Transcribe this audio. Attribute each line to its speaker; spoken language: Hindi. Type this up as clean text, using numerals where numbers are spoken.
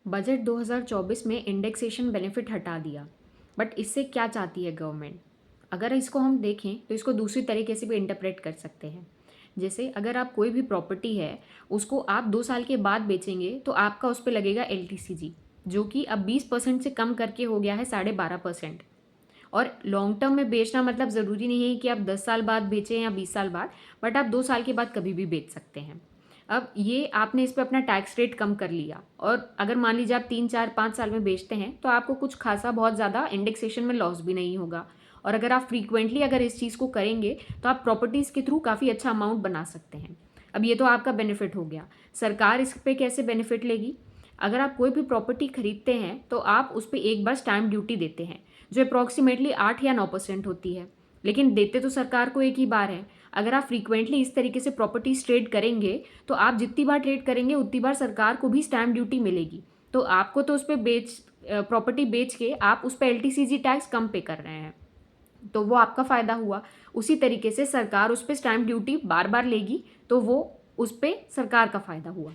Speaker 1: बजट 2024 में इंडेक्सेशन बेनिफिट हटा दिया। बट इससे क्या चाहती है गवर्नमेंट? अगर इसको हम देखें तो इसको दूसरी तरीके से भी इंटरप्रेट कर सकते हैं। जैसे अगर आप कोई भी प्रॉपर्टी है, उसको आप 2 साल के बाद बेचेंगे तो आपका उस पर लगेगा LTCG, जो कि अब 20% से कम करके हो गया है 12.5%। और लॉन्ग टर्म में बेचना मतलब ज़रूरी नहीं है कि आप 10 साल बाद बेचें या 20 साल बाद, बट आप 2 साल के बाद कभी भी बेच सकते हैं। अब ये आपने इस पे अपना टैक्स रेट कम कर लिया, और अगर मान लीजिए आप 3 4 5 साल में बेचते हैं तो आपको कुछ खासा बहुत ज़्यादा इंडेक्सेशन में लॉस भी नहीं होगा। और अगर आप फ्रीक्वेंटली अगर इस चीज़ को करेंगे तो आप प्रॉपर्टीज़ के थ्रू काफ़ी अच्छा अमाउंट बना सकते हैं। अब ये तो आपका बेनिफिट हो गया। सरकार इस पे कैसे बेनिफिट लेगी? अगर आप कोई भी प्रॉपर्टी खरीदते हैं तो आप उस पर एक बार स्टैम्प ड्यूटी देते हैं, जो अप्रॉक्सीमेटली 8 या 9% होती है। लेकिन देते तो सरकार को एक ही बार है। अगर आप फ्रीक्वेंटली इस तरीके से प्रॉपर्टीज ट्रेड करेंगे तो आप जितनी बार ट्रेड करेंगे उतनी बार सरकार को भी स्टैम्प ड्यूटी मिलेगी। तो आपको तो उस पर प्रॉपर्टी बेच के आप उस पर LTCG टैक्स कम पे कर रहे हैं, तो वो आपका फ़ायदा हुआ। उसी तरीके से सरकार उस पर स्टैम्प ड्यूटी बार बार लेगी तो वो उस पर सरकार का फ़ायदा हुआ।